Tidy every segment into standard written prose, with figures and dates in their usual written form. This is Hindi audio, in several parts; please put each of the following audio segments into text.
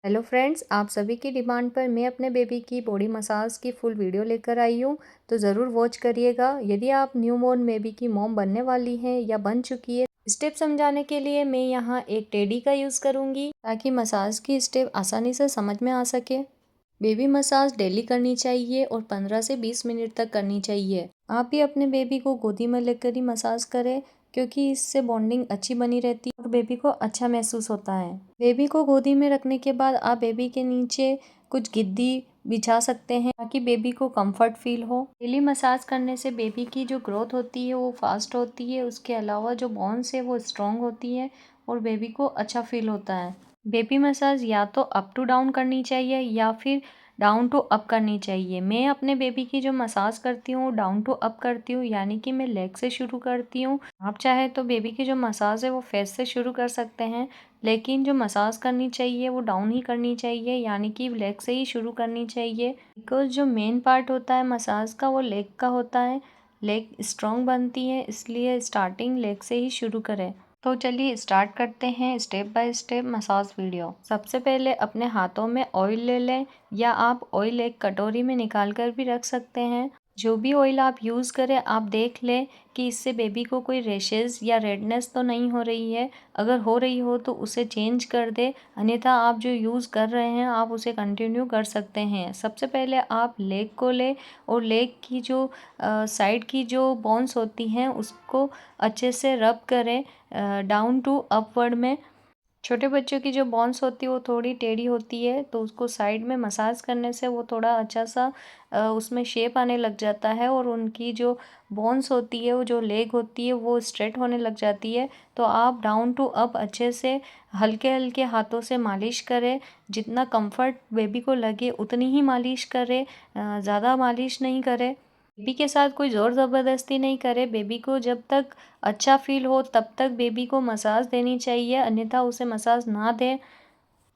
हेलो फ्रेंड्स, आप सभी की डिमांड पर मैं अपने बेबी की बॉडी मसाज की फुल वीडियो लेकर आई हूँ। तो ज़रूर वॉच करिएगा। यदि आप न्यू बॉर्न बेबी की मॉम बनने वाली हैं या बन चुकी है, स्टेप समझाने के लिए मैं यहाँ एक टेडी का यूज़ करूँगी ताकि मसाज की स्टेप आसानी से समझ में आ सके। बेबी मसाज डेली करनी चाहिए और 15 से 20 मिनट तक करनी चाहिए। आप भी अपने बेबी को गोदी में लेकर ही मसाज करें, क्योंकि इससे बॉन्डिंग अच्छी बनी रहती है और बेबी को अच्छा महसूस होता है। बेबी को गोदी में रखने के बाद आप बेबी के नीचे कुछ गिद्दी बिछा सकते हैं ताकि बेबी को कंफर्ट फील हो। डेली मसाज करने से बेबी की जो ग्रोथ होती है वो फास्ट होती है। उसके अलावा जो बोन्स है वो स्ट्रॉन्ग होती है और बेबी को अच्छा फील होता है। बेबी मसाज या तो अप टू डाउन करनी चाहिए या फिर डाउन टू अप करनी चाहिए। मैं अपने बेबी की जो मसाज करती हूँ डाउन टू अप करती हूँ, यानी कि मैं लेग से शुरू करती हूँ। आप चाहे तो बेबी की जो मसाज है वो फेस से शुरू कर सकते हैं, लेकिन जो मसाज करनी चाहिए वो डाउन ही करनी चाहिए, यानी कि लेग से ही शुरू करनी चाहिए। बिकॉज जो मेन पार्ट होता है मसाज का वो लेग का होता है। लेग स्ट्रॉन्ग बनती है, इसलिए स्टार्टिंग लेग से ही शुरू करें। तो चलिए स्टार्ट करते हैं step by step massage video. सबसे पहले अपने हाथों में ऑयल ले लें, या आप ऑयल एक कटोरी में निकाल कर भी रख सकते हैं। जो भी ऑयल आप यूज़ करें आप देख लें कि इससे बेबी को कोई रैशेज़ या रेडनेस तो नहीं हो रही है। अगर हो रही हो तो उसे चेंज कर दे, अन्यथा आप जो यूज़ कर रहे हैं आप उसे कंटिन्यू कर सकते हैं। सबसे पहले आप लेग को लें और लेग की जो साइड की जो बोन्स होती हैं उसको अच्छे से रब करें डाउन टू अपवर्ड में। छोटे बच्चों की जो बोन्स होती है वो थोड़ी टेढ़ी होती है, तो उसको साइड में मसाज करने से वो थोड़ा अच्छा सा उसमें शेप आने लग जाता है और उनकी जो बोन्स होती है वो जो लेग होती है वो स्ट्रेट होने लग जाती है। तो आप डाउन टू अप अच्छे से हल्के हल्के हाथों से मालिश करें। जितना कंफर्ट बेबी को लगे उतनी ही मालिश करें, ज़्यादा मालिश नहीं करें। बेबी के साथ कोई ज़ोर ज़बरदस्ती नहीं करे। बेबी को जब तक अच्छा फील हो तब तक बेबी को मसाज देनी चाहिए, अन्यथा उसे मसाज ना दें।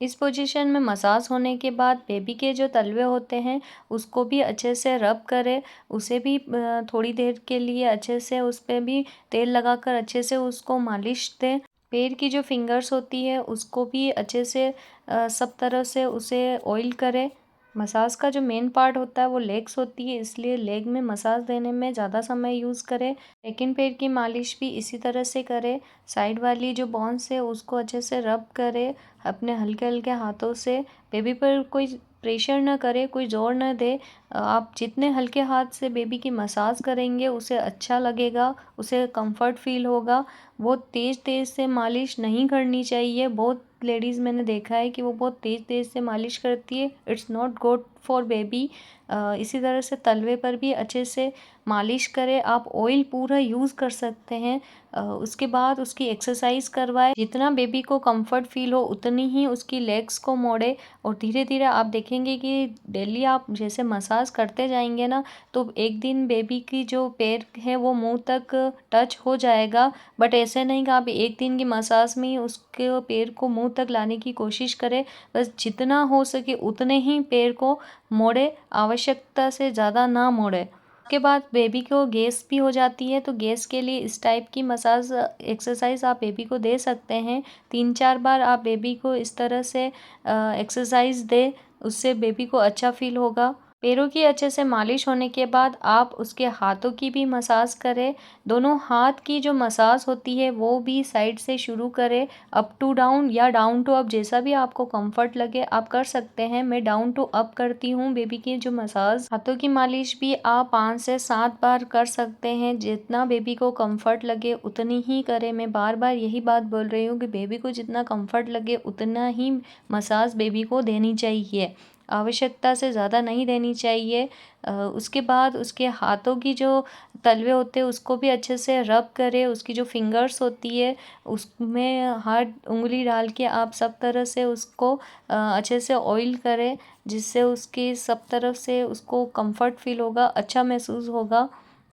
इस पोजीशन में मसाज होने के बाद बेबी के जो तलवे होते हैं उसको भी अच्छे से रब करें। उसे भी थोड़ी देर के लिए अच्छे से उस पर भी तेल लगाकर अच्छे से उसको मालिश दें। पैर की जो फिंगर्स होती है उसको भी अच्छे से सब तरह से उसे ऑयल करें। मसाज का जो मेन पार्ट होता है वो लेग्स होती है, इसलिए लेग में मसाज देने में ज़्यादा समय यूज़ करें। सेकंड पैर की मालिश भी इसी तरह से करें। साइड वाली जो बोन्स है उसको अच्छे से रब करें अपने हल्के हल्के हाथों से। बेबी पर कोई प्रेशर ना करे, कोई ज़ोर ना दे। आप जितने हल्के हाथ से बेबी की मसाज करेंगे उसे अच्छा लगेगा, उसे कंफर्ट फील होगा। बहुत तेज़ तेज़ से मालिश नहीं करनी चाहिए। बहुत लेडीज़ मैंने देखा है कि वो बहुत तेज़ तेज़ से मालिश करती है। It's not good for baby. इसी तरह से तलवे पर भी अच्छे से मालिश करें। आप ऑयल पूरा यूज़ कर सकते हैं। उसके बाद उसकी एक्सरसाइज करवाएं। जितना बेबी को कंफर्ट फील हो उतनी ही उसकी लेग्स को मोड़े, और धीरे धीरे आप देखेंगे कि डेली आप जैसे मसाज करते जाएंगे ना, तो एक दिन बेबी की जो पैर है वो मुंह तक टच हो जाएगा। बट ऐसे नहीं कि आप एक दिन की मसाज में ही उसके पैर को मुंह तक लाने की कोशिश करें। बस जितना हो सके उतने ही पैर को मोड़े, आवश्यकता से ज़्यादा ना मोड़े। उसके बाद बेबी को गैस भी हो जाती है, तो गैस के लिए इस टाइप की मसाज एक्सरसाइज आप बेबी को दे सकते हैं। 3-4 बार आप बेबी को इस तरह से एक्सरसाइज दें, उससे बेबी को अच्छा फील होगा। पैरों की अच्छे से मालिश होने के बाद आप उसके हाथों की भी मसाज करें। दोनों हाथ की जो मसाज होती है वो भी साइड से शुरू करें, अप टू डाउन या डाउन टू अप, जैसा भी आपको कंफर्ट लगे आप कर सकते हैं। मैं डाउन टू अप करती हूँ बेबी की जो मसाज। हाथों की मालिश भी आप 5 से 7 बार कर सकते हैं। जितना बेबी को कंफर्ट लगे उतनी ही करें। मैं बार बार यही बात बोल रही हूँ कि बेबी को जितना कंफर्ट लगे उतना ही मसाज बेबी को देनी चाहिए, आवश्यकता से ज़्यादा नहीं देनी चाहिए। उसके बाद उसके हाथों की जो तलवे होते हैं उसको भी अच्छे से रब करें। उसकी जो फिंगर्स होती है उसमें हाथ उंगली डाल के आप सब तरह से उसको अच्छे से ऑयल करें, जिससे उसकी सब तरफ से उसको कंफर्ट फील होगा, अच्छा महसूस होगा।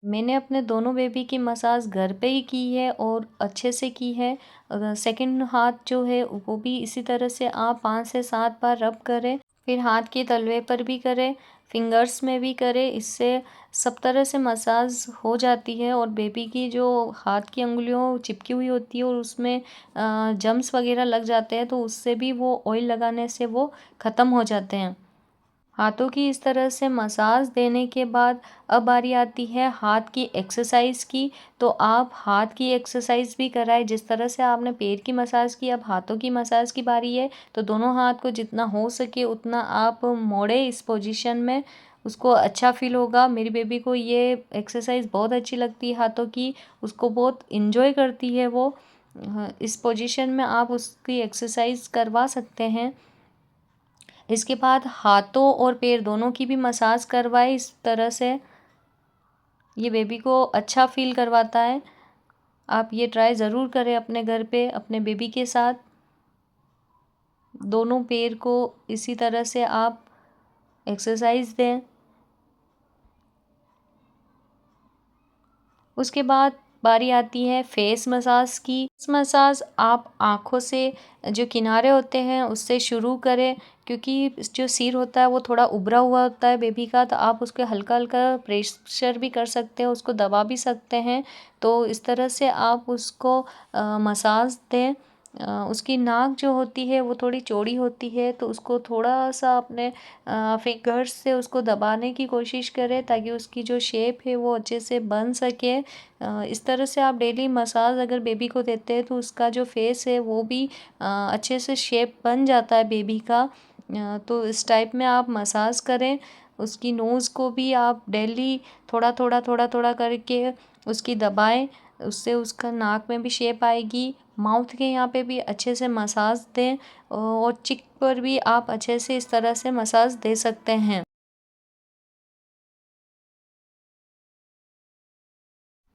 मैंने अपने दोनों बेबी की मसाज घर पे ही की है और अच्छे से की है। सेकंड हाथ जो है वो भी इसी तरह से आप 5 से 7 बार रब करें। फिर हाथ के तलवे पर भी करें, फिंगर्स में भी करें। इससे सब तरह से मसाज हो जाती है और बेबी की जो हाथ की अंगुलियों चिपकी हुई होती है और उसमें जम्स वगैरह लग जाते हैं, तो उससे भी वो ऑयल लगाने से वो ख़त्म हो जाते हैं। हाथों की इस तरह से मसाज देने के बाद अब बारी आती है हाथ की एक्सरसाइज की। तो आप हाथ की एक्सरसाइज भी कराएं। जिस तरह से आपने पैर की मसाज की, अब हाथों की मसाज की बारी है। तो दोनों हाथ को जितना हो सके उतना आप मोड़े इस पोजीशन में, उसको अच्छा फील होगा। मेरी बेबी को ये एक्सरसाइज बहुत अच्छी लगती है हाथों की, उसको बहुत इन्जॉय करती है वो। इस पोजीशन में आप उसकी एक्सरसाइज करवा सकते हैं। इसके बाद हाथों और पैर दोनों की भी मसाज करवाए इस तरह से, ये बेबी को अच्छा फील करवाता है। आप ये ट्राई ज़रूर करें अपने घर पे अपने बेबी के साथ। दोनों पैर को इसी तरह से आप एक्सरसाइज दें। उसके बाद बारी आती है फेस मसाज की। फेस मसाज आप आँखों से जो किनारे होते हैं उससे शुरू करें, क्योंकि जो सिर होता है वो थोड़ा उभरा हुआ होता है बेबी का, तो आप उसके हल्का हल्का प्रेशर भी कर सकते हैं, उसको दबा भी सकते हैं। तो इस तरह से आप उसको मसाज दें। उसकी नाक जो होती है वो थोड़ी चौड़ी होती है, तो उसको थोड़ा सा अपने फिंगर्स से उसको दबाने की कोशिश करें ताकि उसकी जो शेप है वो अच्छे से बन सके। इस तरह से आप डेली मसाज अगर बेबी को देते हैं तो उसका जो फेस है वो भी अच्छे से शेप बन जाता है बेबी का। तो इस टाइप में आप मसाज करें। उसकी नोज़ को भी आप डेली थोड़ा थोड़ा करके उसकी दबाएं, उससे उसका नाक में भी शेप आएगी। माउथ के यहाँ पे भी अच्छे से मसाज दें और चिक पर भी आप अच्छे से इस तरह से मसाज दे सकते हैं।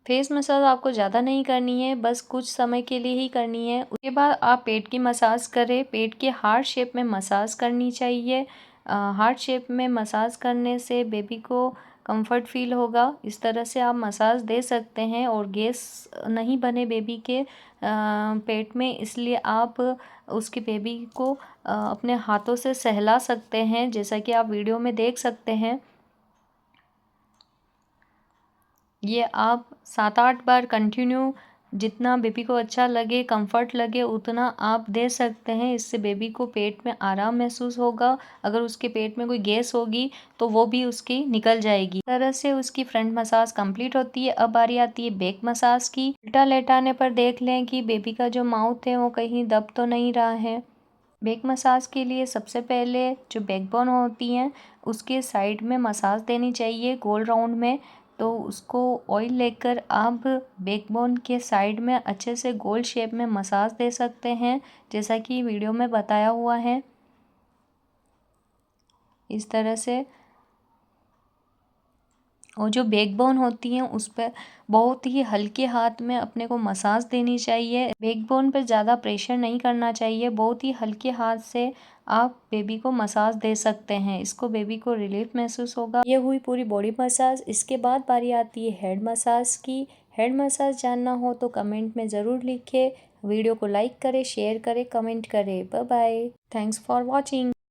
फेस मसाज आपको ज़्यादा नहीं करनी है, बस कुछ समय के लिए ही करनी है। उसके बाद आप पेट की मसाज करें। पेट के हार्ट शेप में मसाज करनी चाहिए। हार्ट शेप में मसाज करने से बेबी को कंफर्ट फील होगा। इस तरह से आप मसाज दे सकते हैं और गैस नहीं बने बेबी के पेट में, इसलिए आप उसके बेबी को अपने हाथों से सहला सकते हैं, जैसा कि आप वीडियो में देख सकते हैं। ये आप 7-8 बार कंटिन्यू जितना बेबी को अच्छा लगे, कंफर्ट लगे, उतना आप दे सकते हैं। इससे बेबी को पेट में आराम महसूस होगा। अगर उसके पेट में कोई गैस होगी तो वो भी उसकी निकल जाएगी। इस तरह से उसकी फ्रंट मसाज कंप्लीट होती है। अब बारी आती है बैक मसाज की। उल्टा लेटाने पर देख लें कि बेबी का जो माउथ है वो कहीं दब तो नहीं रहा है। बैक मसाज के लिए सबसे पहले जो बैकबोन होती हैं उसके साइड में मसाज देनी चाहिए गोल राउंड में। तो उसको ऑयल लेकर आप बैकबोन के साइड में अच्छे से गोल शेप में मसाज दे सकते हैं, जैसा कि वीडियो में बताया हुआ है। इस तरह से, और जो बैकबोन होती हैं उस पर बहुत ही हल्के हाथ में अपने को मसाज देनी चाहिए। बैकबोन पर ज़्यादा प्रेशर नहीं करना चाहिए, बहुत ही हल्के हाथ से आप बेबी को मसाज दे सकते हैं। इसको बेबी को रिलीफ महसूस होगा। ये हुई पूरी बॉडी मसाज। इसके बाद बारी आती है हेड मसाज की। हेड मसाज जानना हो तो कमेंट में ज़रूर लिखें। वीडियो को लाइक करें, शेयर करें, कमेंट करें। Bye bye. Thanks for watching.